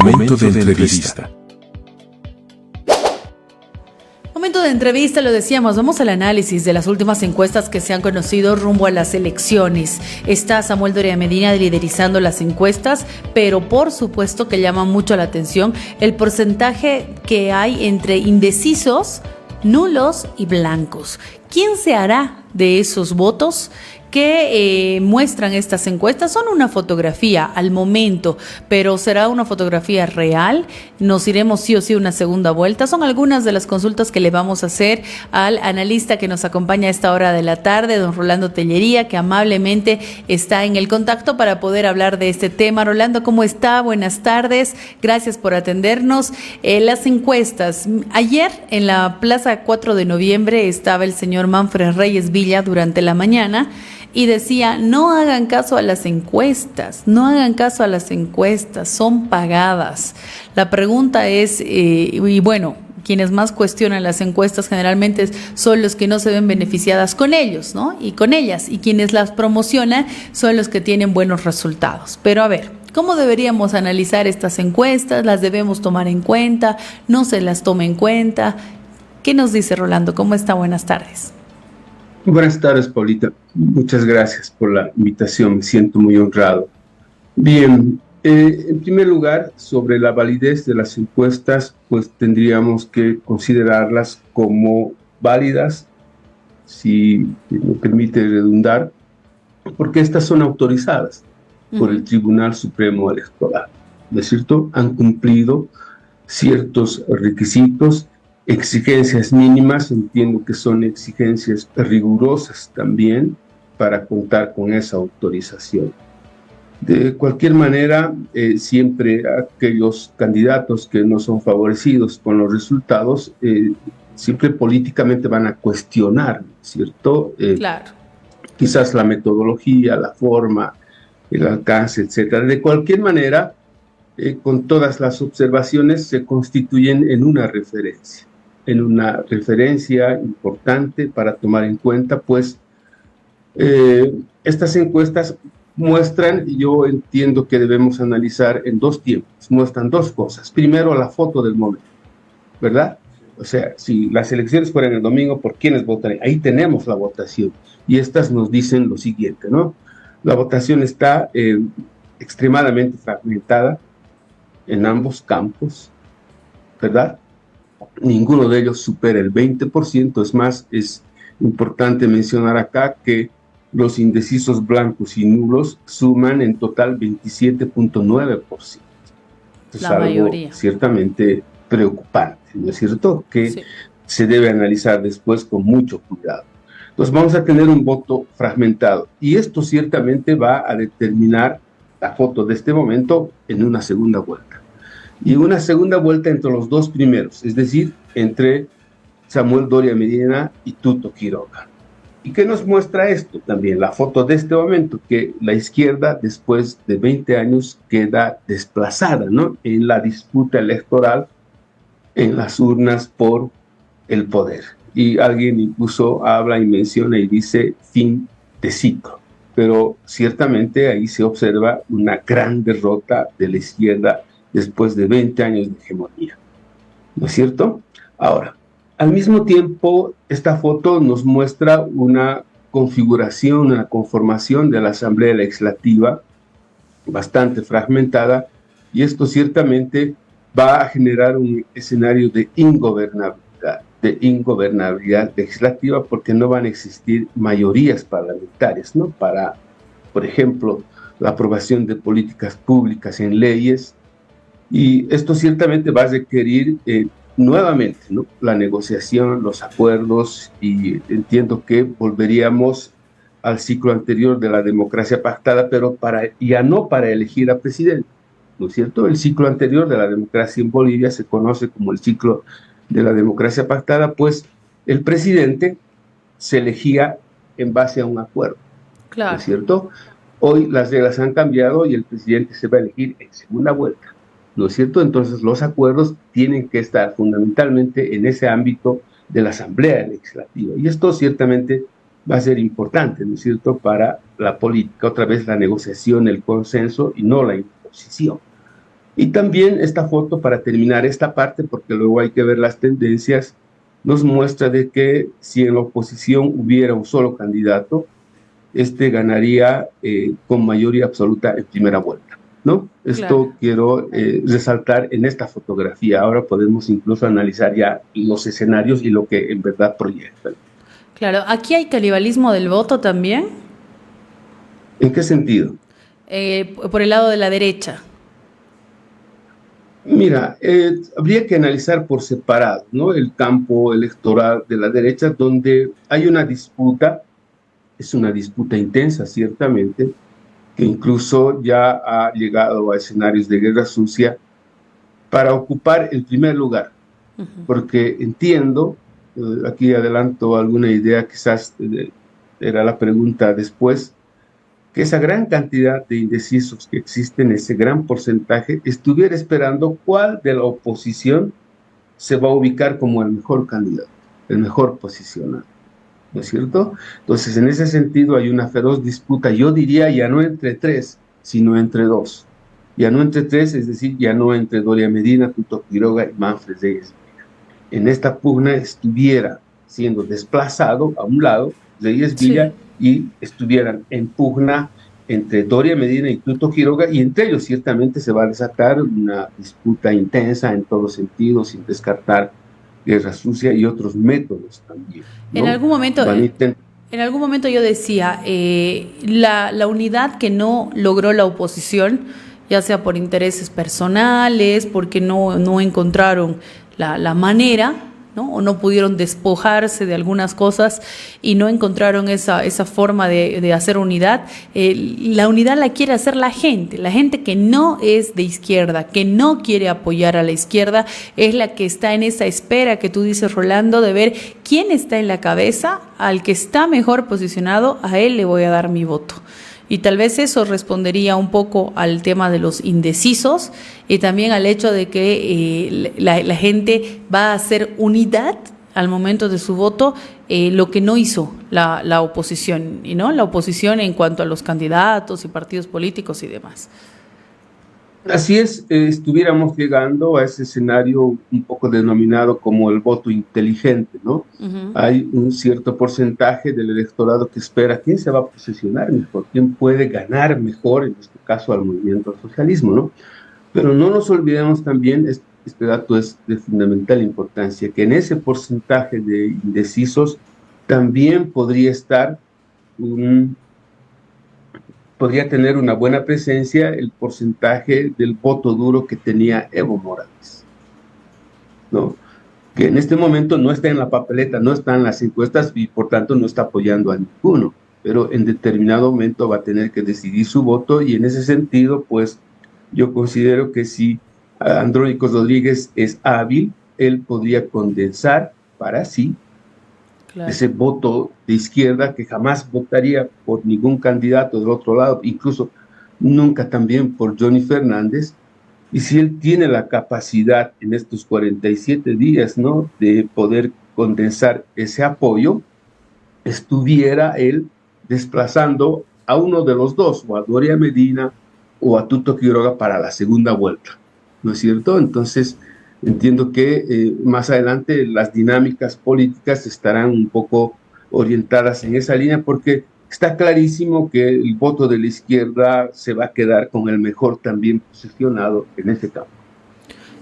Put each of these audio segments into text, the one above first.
Momento de entrevista. Momento de entrevista, lo decíamos, vamos al análisis de las últimas encuestas que se han conocido rumbo a las elecciones. Está Samuel Doria Medina liderizando las encuestas, pero por supuesto que llama mucho la atención el porcentaje que hay entre indecisos, nulos y blancos. ¿Quién se hará de esos votos que muestran estas encuestas? Son una fotografía al momento, pero ¿será una fotografía real? ¿Nos iremos sí o sí una segunda vuelta? Son algunas de las consultas que le vamos a hacer al analista que nos acompaña a esta hora de la tarde, don Rolando Tellería, que amablemente está en el contacto para poder hablar de este tema. Rolando, ¿cómo está? Buenas tardes, gracias por atendernos. Las encuestas. Ayer en la Plaza 4 de Noviembre estaba el señor Manfred Reyes Villa durante la mañana y decía: no hagan caso a las encuestas, no hagan caso a las encuestas, son pagadas. La pregunta es, y bueno, quienes más cuestionan las encuestas generalmente son los que no se ven beneficiadas con ellos, ¿no? Y con ellas, y quienes las promocionan son los que tienen buenos resultados. Pero a ver, ¿cómo deberíamos analizar estas encuestas? ¿Las debemos tomar en cuenta? ¿No se las toma en cuenta? ¿Qué nos dice Rolando? ¿Cómo está? Buenas tardes. Buenas tardes, Paulita. Muchas gracias por la invitación. Me siento muy honrado. Bien, en primer lugar, sobre la validez de las encuestas, pues tendríamos que considerarlas como válidas, si me permite redundar, porque estas son autorizadas por el Tribunal Supremo Electoral. ¿No es cierto? Han cumplido ciertos requisitos, exigencias mínimas, entiendo que son exigencias rigurosas también para contar con esa autorización. De cualquier manera, siempre aquellos candidatos que no son favorecidos con los resultados, siempre políticamente van a cuestionar, ¿cierto? Claro. Quizás la metodología, la forma, el alcance, etcétera. De cualquier manera, con todas las observaciones se constituyen en una referencia importante para tomar en cuenta, pues estas encuestas muestran, y yo entiendo que debemos analizar en dos tiempos, muestran dos cosas. Primero, la foto del momento, ¿verdad? O sea, si las elecciones fueran el domingo, ¿por quiénes votarían? Ahí tenemos la votación, y estas nos dicen lo siguiente, ¿no? La votación está extremadamente fragmentada en ambos campos, ¿verdad? Ninguno de ellos supera el 20%, es más, es importante mencionar acá que los indecisos blancos y nulos suman en total 27.9%. Es algo mayoría ciertamente preocupante, ¿no es cierto? Que sí, se debe analizar después con mucho cuidado. Entonces vamos a tener un voto fragmentado, y esto ciertamente va a determinar la foto de este momento en una segunda vuelta. Y una segunda vuelta entre los dos primeros, es decir, entre Samuel Doria Medina y Tuto Quiroga. ¿Y qué nos muestra esto también? La foto de este momento, que la izquierda, después de 20 años, queda desplazada, ¿no?, en la disputa electoral, en las urnas por el poder. Y alguien incluso habla y menciona y dice fin de ciclo. Pero ciertamente ahí se observa una gran derrota de la izquierda después de 20 años de hegemonía, ¿no es cierto? Ahora, al mismo tiempo, esta foto nos muestra una configuración, una conformación de la Asamblea Legislativa bastante fragmentada, y esto ciertamente va a generar un escenario de ingobernabilidad legislativa, porque no van a existir mayorías parlamentarias, ¿no?, para, por ejemplo, la aprobación de políticas públicas en leyes. Y esto ciertamente va a requerir nuevamente, ¿no?, la negociación, los acuerdos, y entiendo que volveríamos al ciclo anterior de la democracia pactada, pero ya no para elegir a presidente, ¿no es cierto? El ciclo anterior de la democracia en Bolivia se conoce como el ciclo de la democracia pactada, pues el presidente se elegía en base a un acuerdo, claro, ¿no es cierto? Hoy las reglas han cambiado y el presidente se va a elegir en segunda vuelta, ¿no es cierto? Entonces los acuerdos tienen que estar fundamentalmente en ese ámbito de la Asamblea Legislativa, y esto ciertamente va a ser importante, ¿no es cierto?, para la política, otra vez la negociación, el consenso y no la imposición. Y también esta foto, para terminar esta parte, porque luego hay que ver las tendencias, nos muestra de que si en la oposición hubiera un solo candidato, este ganaría con mayoría absoluta en primera vuelta, ¿no? Claro. Esto quiero resaltar en esta fotografía. Ahora podemos incluso analizar ya los escenarios y lo que en verdad proyectan. Claro, aquí hay canibalismo del voto también, ¿En qué sentido? por el lado de la derecha. Mira, habría que analizar por separado, ¿no? El campo electoral de la derecha, donde hay una disputa, es una disputa intensa, ciertamente, que incluso ya ha llegado a escenarios de guerra sucia para ocupar el primer lugar, porque entiendo, aquí adelanto alguna idea, quizás era la pregunta después, que esa gran cantidad de indecisos que existen, ese gran porcentaje, estuviera esperando cuál de la oposición se va a ubicar como el mejor candidato, el mejor posicionado, ¿no es cierto? Entonces, en ese sentido hay una feroz disputa, yo diría ya no entre tres, sino entre dos. Ya no entre tres, es decir, ya no entre Doria Medina, Tuto Quiroga y Manfred Reyes. En esta pugna estuviera siendo desplazado a un lado Reyes Villa Sí. y estuvieran en pugna entre Doria Medina y Tuto Quiroga, y entre ellos ciertamente se va a desatar una disputa intensa en todos sentidos, sin descartar guerra sucia y otros métodos también, En ¿no? algún momento, Van a intentar. en algún momento yo decía, la unidad que no logró la oposición, ya sea por intereses personales, porque no encontraron la manera, ¿no? O no pudieron despojarse de algunas cosas y no encontraron esa forma de hacer unidad. La unidad la quiere hacer la gente que no es de izquierda, que no quiere apoyar a la izquierda, es la que está en esa espera que tú dices, Rolando, de ver quién está en la cabeza, al que está mejor posicionado, a él le voy a dar mi voto. Y tal vez eso respondería un poco al tema de los indecisos y también al hecho de que la gente va a hacer unidad al momento de su voto, lo que no hizo la oposición, y no la oposición en cuanto a los candidatos y partidos políticos y demás. Así es, estuviéramos llegando a ese escenario un poco denominado como el voto inteligente, ¿no? Uh-huh. Hay un cierto porcentaje del electorado que espera quién se va a posicionar mejor, quién puede ganar mejor, en este caso al movimiento al socialismo, ¿no? Pero no nos olvidemos también, este dato es de fundamental importancia, que en ese porcentaje de indecisos también podría tener una buena presencia el porcentaje del voto duro que tenía Evo Morales, ¿no? Que en este momento no está en la papeleta, no está en las encuestas y por tanto no está apoyando a ninguno, pero en determinado momento va a tener que decidir su voto, y en ese sentido, pues yo considero que si Andrónico Rodríguez es hábil, él podría condensar para sí Claro. ese voto de izquierda que jamás votaría por ningún candidato del otro lado, incluso nunca también por Johnny Fernández. Y si él tiene la capacidad en estos 47 días, ¿no?, de poder condensar ese apoyo, estuviera él desplazando a uno de los dos, o a Doria Medina o a Tuto Quiroga, para la segunda vuelta, ¿no es cierto? Entonces, entiendo que más adelante las dinámicas políticas estarán un poco orientadas en esa línea, porque está clarísimo que el voto de la izquierda se va a quedar con el mejor también posicionado en ese campo.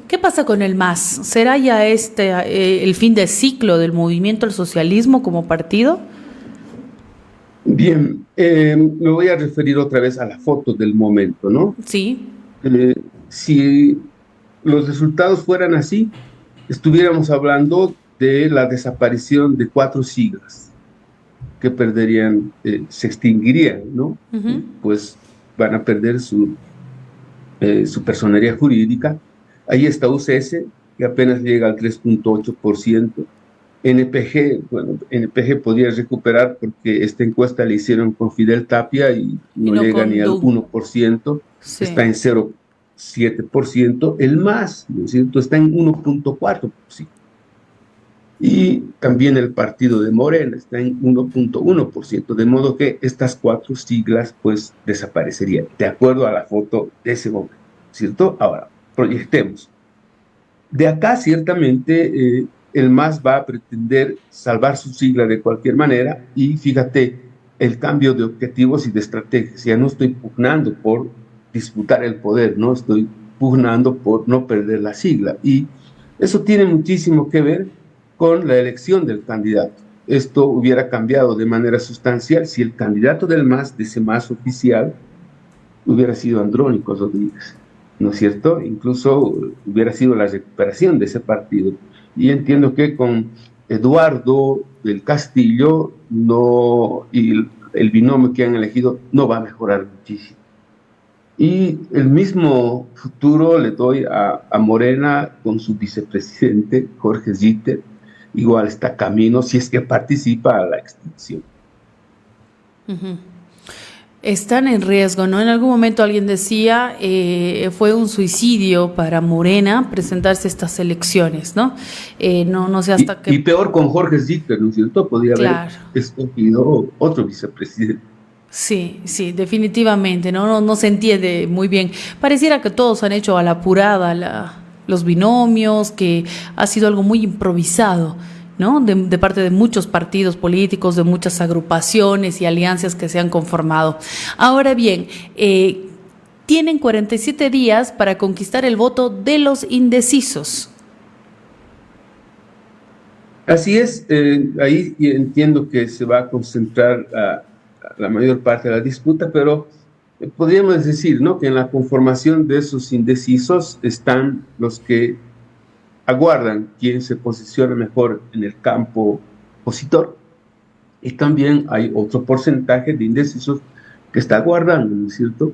¿Qué pasa con el MAS? ¿Será ya el fin de ciclo del movimiento al socialismo como partido? Bien, me voy a referir otra vez a la foto del momento, ¿no? Sí. Si los resultados fueran así, estuviéramos hablando de la desaparición de 4 siglas que perderían, se extinguirían, ¿no? Uh-huh. Pues van a perder su personería jurídica. Ahí está UCS, que apenas llega al 3.8%. NPG, bueno, NPG podría recuperar porque esta encuesta la hicieron con Fidel Tapia y no llega ni al 1%, sí. Está en 0.7%. El MAS, ¿no es cierto?, está en 1.4%. Y también el partido de Morena está en 1.1%, de modo que estas 4 siglas pues desaparecerían, de acuerdo a la foto de ese momento, ¿cierto? Ahora, proyectemos. De acá, ciertamente, el MAS va a pretender salvar su sigla de cualquier manera y fíjate el cambio de objetivos y de estrategias. Ya no estoy pugnando por disputar el poder, no estoy pugnando por no perder la sigla. Y eso tiene muchísimo que ver con la elección del candidato. Esto hubiera cambiado de manera sustancial si el candidato del MAS, de ese MAS oficial, hubiera sido Andrónico Rodríguez, ¿no es cierto? Incluso hubiera sido la recuperación de ese partido. Y entiendo que con Eduardo del Castillo y el binomio que han elegido no va a mejorar muchísimo. Y el mismo futuro le doy a Morena con su vicepresidente, Jorge Zitter. Igual está camino si es que participa a la extinción. Uh-huh. Están en riesgo, ¿no? En algún momento alguien decía, fue un suicidio para Morena presentarse a estas elecciones, ¿no? No sé hasta qué... Y peor con Jorge Zitter, ¿no es cierto? Podría haber escogido otro vicepresidente. Sí, definitivamente, no se entiende muy bien. Pareciera que todos han hecho a la apurada los binomios, que ha sido algo muy improvisado, ¿no? De parte de muchos partidos políticos, de muchas agrupaciones y alianzas que se han conformado. Ahora bien, tienen 47 días para conquistar el voto de los indecisos. Así es, ahí entiendo que se va a concentrar la mayor parte de la disputa, pero podríamos decir, ¿no?, que en la conformación de esos indecisos están los que aguardan quién se posiciona mejor en el campo opositor, y también hay otro porcentaje de indecisos que está aguardando, ¿no es cierto?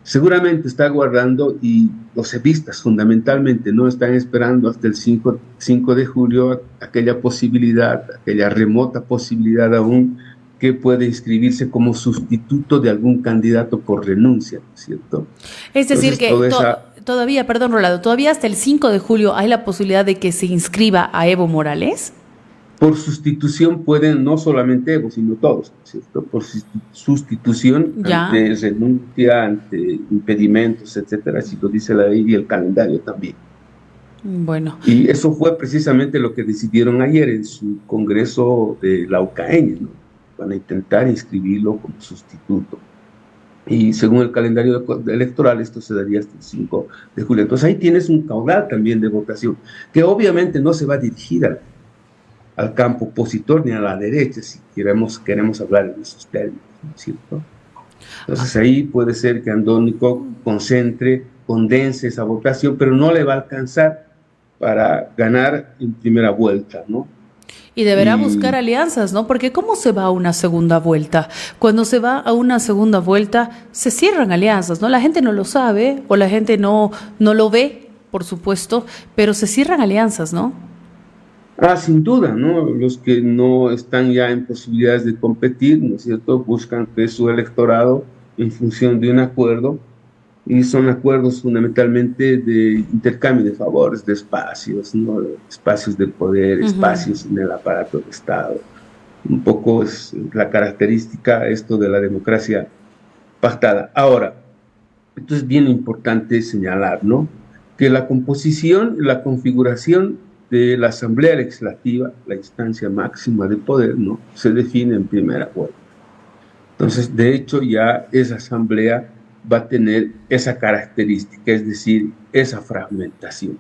Seguramente está aguardando, y los evistas fundamentalmente no están esperando hasta el 5 de julio aquella posibilidad, aquella remota posibilidad aún, que puede inscribirse como sustituto de algún candidato por renuncia, ¿no es cierto? Es decir, entonces, todavía, perdón, Rolando, todavía hasta el 5 de julio hay la posibilidad de que se inscriba a Evo Morales. Por sustitución pueden no solamente Evo, sino todos, ¿no es cierto? Por sustitución ante renuncia, ante impedimentos, etcétera, así lo dice la ley y el calendario también. Bueno. Y eso fue precisamente lo que decidieron ayer en su congreso de Laucaeña, ¿no? Van a intentar inscribirlo como sustituto. Y según el calendario electoral, esto se daría hasta el 5 de julio. Entonces ahí tienes un caudal también de votación, que obviamente no se va a dirigir al campo opositor ni a la derecha, si queremos hablar en esos términos, ¿no es cierto? Entonces ahí puede ser que Andrónico condense esa votación, pero no le va a alcanzar para ganar en primera vuelta, ¿no? Y deberá buscar alianzas, ¿no? Porque ¿cómo se va a una segunda vuelta? Cuando se va a una segunda vuelta, se cierran alianzas, ¿no? La gente no lo sabe, o la gente no lo ve, por supuesto, pero se cierran alianzas, ¿no? Sin duda, ¿no? Los que no están ya en posibilidades de competir, ¿no es cierto?, buscan que su electorado en función de un acuerdo, y son acuerdos fundamentalmente de intercambio de favores, de espacios, ¿no? Espacios de poder, espacios en el aparato del Estado. Un poco es la característica esto de la democracia pactada. Ahora, esto es bien importante señalar, ¿no?, que la composición, la configuración de la Asamblea Legislativa, la instancia máxima de poder, ¿no?, se define en primera vuelta. Entonces, de hecho, ya esa asamblea va a tener esa característica, es decir, esa fragmentación.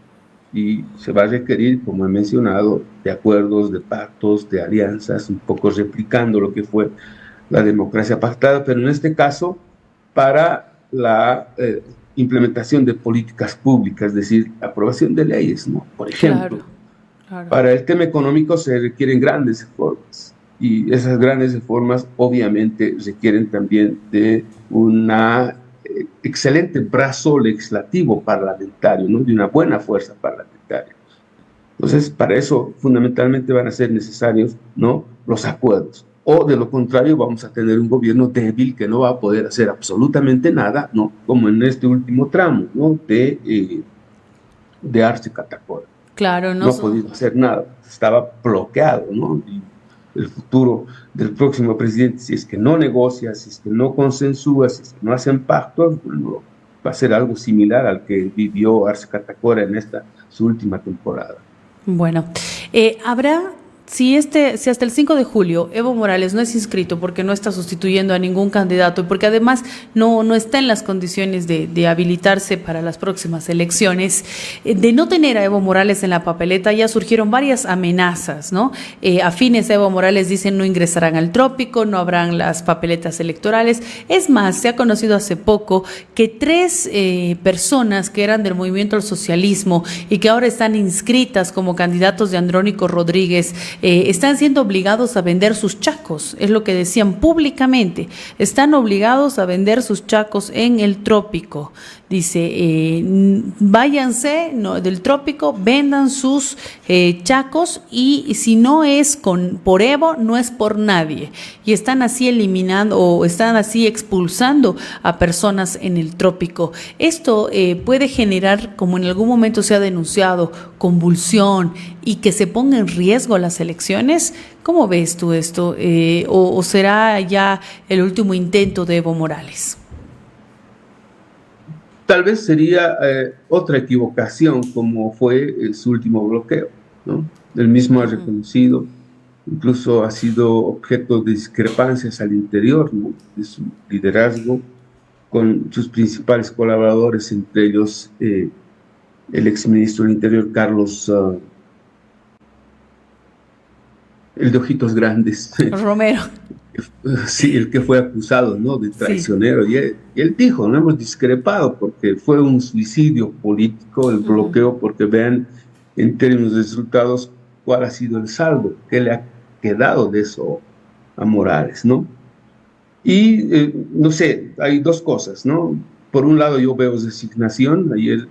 Y se va a requerir, como he mencionado, de acuerdos, de pactos, de alianzas, un poco replicando lo que fue la democracia pactada, pero en este caso para la implementación de políticas públicas, es decir, aprobación de leyes, ¿no? Por ejemplo, claro. Para el tema económico se requieren grandes reformas, y esas grandes reformas obviamente requieren también de una excelente brazo legislativo parlamentario, ¿no?, de una buena fuerza parlamentaria. Entonces, para eso fundamentalmente van a ser necesarios, ¿no?, los acuerdos, o de lo contrario vamos a tener un gobierno débil que no va a poder hacer absolutamente nada, ¿no?, como en este último tramo, ¿no?, de Arce Catacora. Claro, no ha podido hacer nada, estaba bloqueado, ¿no? Y el futuro del próximo presidente, si es que no negocia, si es que no consensúa, si es que no hacen pactos, bueno, va a ser algo similar al que vivió Arce Catacora en su última temporada. Bueno, habrá... Si hasta el 5 de julio Evo Morales no es inscrito porque no está sustituyendo a ningún candidato y porque además no está en las condiciones de habilitarse para las próximas elecciones, de no tener a Evo Morales en la papeleta, ya surgieron varias amenazas, ¿no? Afines a Evo Morales dicen no ingresarán al trópico, no habrán las papeletas electorales. Es más, se ha conocido hace poco que 3 personas que eran del movimiento al socialismo y que ahora están inscritas como candidatos de Andrónico Rodríguez, están siendo obligados a vender sus chacos, es lo que decían públicamente, están obligados a vender sus chacos en el trópico. Dice, váyanse del trópico, vendan sus chacos y si no es por Evo, no es por nadie. Y están así eliminando o están así expulsando a personas en el trópico. Esto puede generar, como en algún momento se ha denunciado, convulsión y que se ponga en riesgo las elecciones. ¿Cómo ves tú esto? ¿O será ya el último intento de Evo Morales? Tal vez sería otra equivocación como fue su último bloqueo, ¿no? Él mismo ha reconocido, incluso ha sido objeto de discrepancias al interior, ¿no?, de su liderazgo con sus principales colaboradores, entre ellos el exministro del Interior Carlos, el de ojitos grandes. Romero. Sí, el que fue acusado, ¿no?, de traicionero. Sí. Y él dijo, no hemos discrepado porque fue un suicidio político el bloqueo, porque vean en términos de resultados cuál ha sido el saldo, qué le ha quedado de eso a Morales, ¿no? Y no sé, hay dos cosas, ¿no? Por un lado yo veo designación, ayer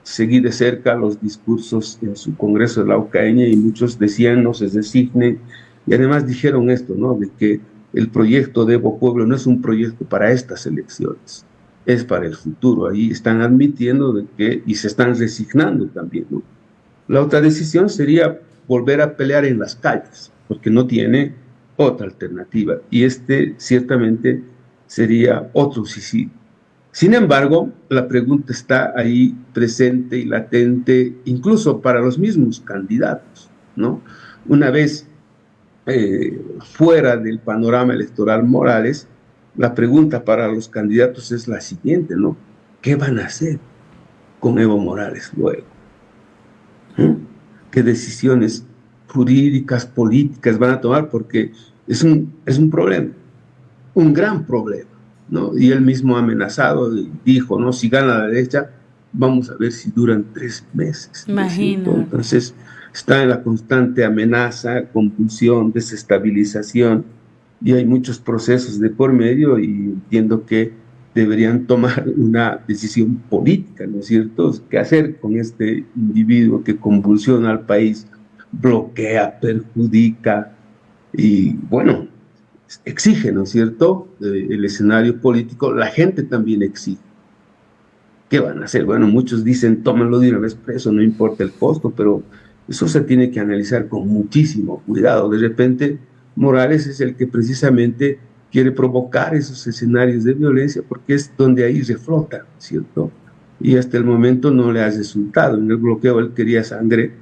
seguí de cerca los discursos en su congreso de la Ucaeña y muchos decían no se designe, y además dijeron esto, ¿no?, de que el proyecto de Evo Pueblo no es un proyecto para estas elecciones, es para el futuro. Ahí están admitiendo de que, y se están resignando también, ¿no? La otra decisión sería volver a pelear en las calles, porque no tiene otra alternativa, y ciertamente sería otro suicidio. Sin embargo, la pregunta está ahí presente y latente, incluso para los mismos candidatos, ¿no? Una vez fuera del panorama electoral Morales, la pregunta para los candidatos es la siguiente, ¿no? ¿Qué van a hacer con Evo Morales luego? ¿Qué decisiones jurídicas, políticas van a tomar? Porque es un problema, un gran problema, ¿no? Y él mismo ha amenazado y dijo, ¿no?, si gana la derecha, vamos a ver si duran 3 meses. Imagino. Entonces, está en la constante amenaza, confusión, desestabilización, y hay muchos procesos de por medio, y entiendo que deberían tomar una decisión política, ¿no es cierto? ¿Qué hacer con este individuo que convulsiona al país, bloquea, perjudica y, bueno, exige, ¿no es cierto?, el escenario político? La gente también exige. ¿Qué van a hacer? Bueno, muchos dicen, tómenlo de una vez preso, no importa el costo, pero eso se tiene que analizar con muchísimo cuidado. De repente, Morales es el que precisamente quiere provocar esos escenarios de violencia porque es donde ahí reflota, ¿cierto? Y hasta el momento no le ha resultado. En el bloqueo él quería sangre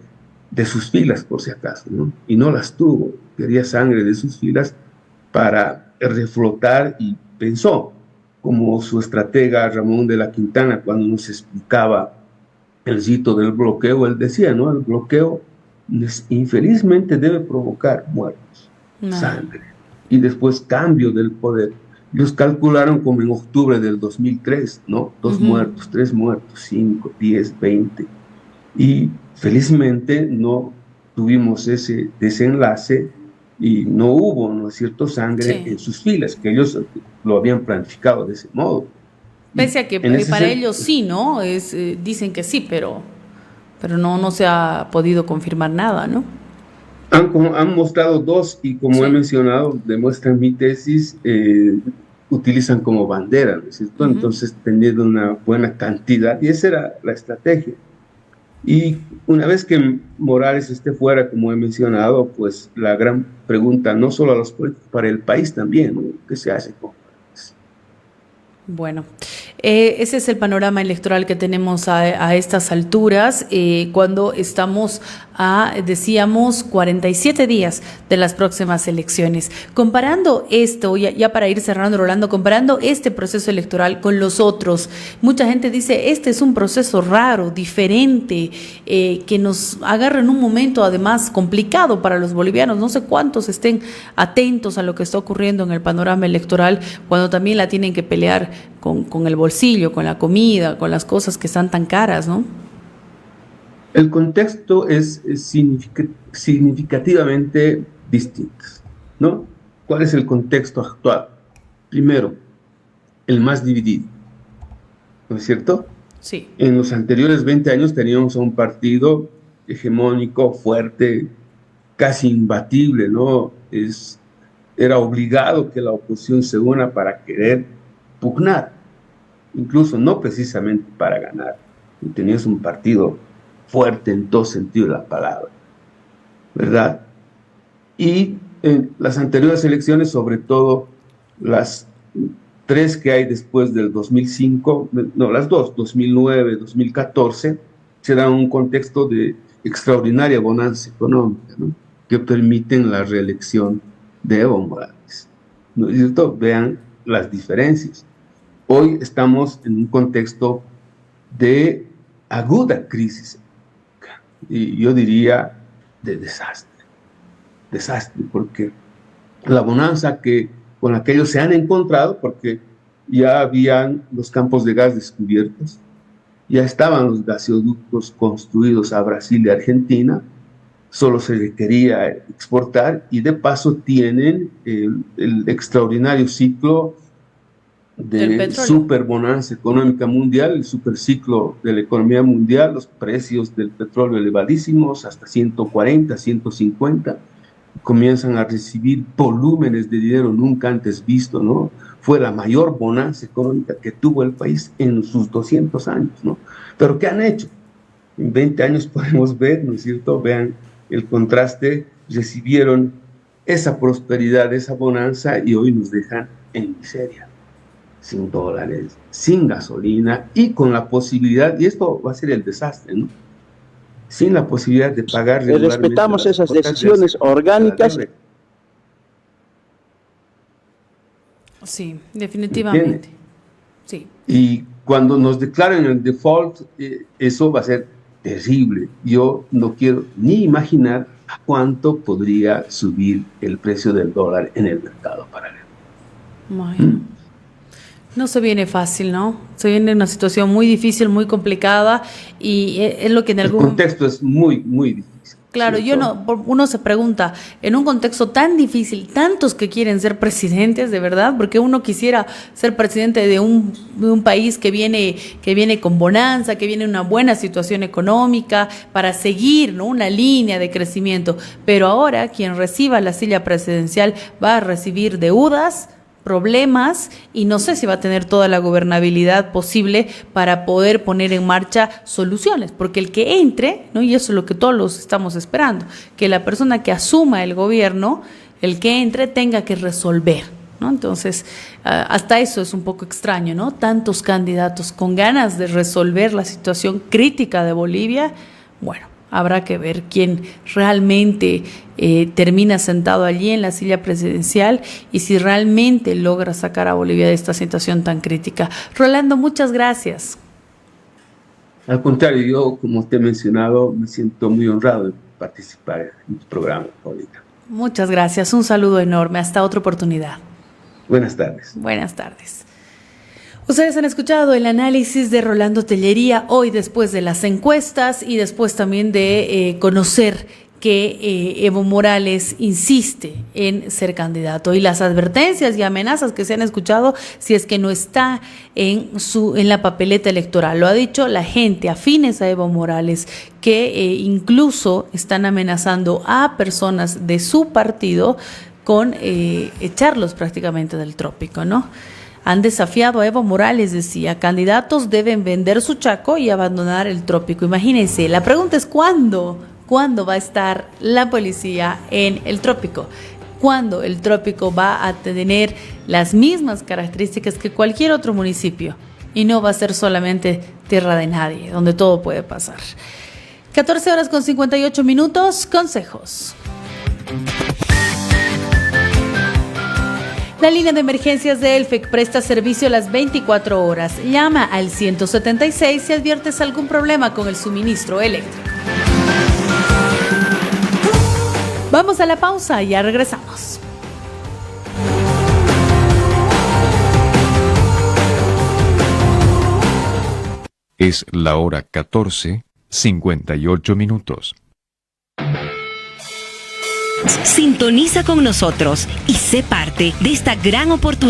de sus filas, por si acaso, ¿no? Y no las tuvo. Quería sangre de sus filas para reflotar, y pensó, como su estratega Ramón de la Quintana, cuando nos explicaba el rito del bloqueo, él decía, ¿no?, el bloqueo infelizmente debe provocar muertos, sangre, y después cambio del poder. Ellos calcularon como en octubre del 2003, ¿no?, 2 muertos, 3 muertos, 5, 10, 20, y felizmente no tuvimos ese desenlace y no hubo, ¿no es cierto?, sangre en sus filas, que ellos lo habían planificado de ese modo. Pese a que para ellos sí, ¿no? Dicen que sí, pero no se ha podido confirmar nada, ¿no? Han mostrado 2 y, como he mencionado, demuestran mi tesis, utilizan como bandera, ¿no es cierto? Entonces, teniendo una buena cantidad, y esa era la estrategia. Y una vez que Morales esté fuera, como he mencionado, pues la gran pregunta, no solo a los políticos, para el país también, ¿no?, ¿qué se hace con Morales? Bueno, Ese es el panorama electoral que tenemos a estas alturas, cuando estamos decíamos, 47 días de las próximas elecciones. Comparando esto, ya para ir cerrando, Rolando, comparando este proceso electoral con los otros, mucha gente dice, este es un proceso raro, diferente, que nos agarra en un momento además complicado para los bolivianos. No sé cuántos estén atentos a lo que está ocurriendo en el panorama electoral, cuando también la tienen que pelear con el bolsillo, con la comida, con las cosas que están tan caras, ¿no? El contexto es significativamente distinto, ¿no? ¿Cuál es el contexto actual? Primero, el más dividido, ¿no es cierto? Sí. En los anteriores 20 años teníamos a un partido hegemónico, fuerte, casi imbatible, ¿no? Era obligado que la oposición se una para querer pugnar, incluso no precisamente para ganar. Tenías un partido fuerte en todo sentido de la palabra, ¿verdad? Y en las anteriores elecciones, sobre todo las 3 que hay después del 2005, no, las 2, 2009, 2014, se da un contexto de extraordinaria bonanza económica, ¿no?, que permiten la reelección de Evo Morales, ¿no es cierto? Vean las diferencias. Hoy estamos en un contexto de aguda crisis, y yo diría de desastre, porque la bonanza con la que ellos se han encontrado, porque ya habían los campos de gas descubiertos, ya estaban los gasoductos construidos a Brasil y Argentina, solo se requería exportar, y de paso tienen el extraordinario ciclo de superbonanza económica mundial, el superciclo de la economía mundial, los precios del petróleo elevadísimos, hasta 140, 150, comienzan a recibir volúmenes de dinero nunca antes visto, ¿no? Fue la mayor bonanza económica que tuvo el país en sus 200 años, ¿no? Pero ¿qué han hecho? En 20 años podemos ver, ¿no es cierto? Vean el contraste, recibieron esa prosperidad, esa bonanza, y hoy nos dejan en miseria, sin dólares, sin gasolina, y con la posibilidad, y esto va a ser el desastre, ¿no?, sin la posibilidad de pagar regularmente. Respetamos esas decisiones orgánicas. Sí, definitivamente. Sí. Y cuando nos declaren el default, eso va a ser terrible. Yo no quiero ni imaginar a cuánto podría subir el precio del dólar en el mercado paralelo. Bueno. No se viene fácil, ¿no? Se viene una situación muy difícil, muy complicada, y es lo que en algún... El contexto es muy, muy difícil. Claro, uno se pregunta, en un contexto tan difícil, tantos que quieren ser presidentes, de verdad, porque uno quisiera ser presidente de un país que viene con bonanza, que viene una buena situación económica, para seguir, ¿no?, una línea de crecimiento, pero ahora quien reciba la silla presidencial va a recibir deudas, problemas, y no sé si va a tener toda la gobernabilidad posible para poder poner en marcha soluciones, porque el que entre, ¿no?, y eso es lo que todos estamos esperando, que la persona que asuma el gobierno, el que entre, tenga que resolver, ¿no? Entonces, hasta eso es un poco extraño, ¿no? Tantos candidatos con ganas de resolver la situación crítica de Bolivia. Bueno, habrá que ver quién realmente termina sentado allí en la silla presidencial y si realmente logra sacar a Bolivia de esta situación tan crítica. Rolando, muchas gracias. Al contrario, yo, como te he mencionado, me siento muy honrado de participar en tu programa, Paulita. Muchas gracias, un saludo enorme, hasta otra oportunidad. Buenas tardes. Buenas tardes. Ustedes han escuchado el análisis de Rolando Tellería hoy, después de las encuestas y después también de conocer que Evo Morales insiste en ser candidato, y las advertencias y amenazas que se han escuchado si es que no está en la papeleta electoral. Lo ha dicho la gente afines a Evo Morales, que incluso están amenazando a personas de su partido con echarlos prácticamente del trópico, ¿no? Han desafiado a Evo Morales, decía, candidatos deben vender su Chaco y abandonar el trópico. Imagínense, la pregunta es ¿cuándo va a estar la policía en el trópico? ¿Cuándo el trópico va a tener las mismas características que cualquier otro municipio? y no va a ser solamente tierra de nadie, donde todo puede pasar. 14 horas con 58 minutos, consejos. La línea de emergencias de ELFEC presta servicio las 24 horas. Llama al 176 si adviertes algún problema con el suministro eléctrico. Vamos a la pausa y ya regresamos. Es la hora 14:58 minutos. Sintoniza con nosotros y sé parte de esta gran oportunidad.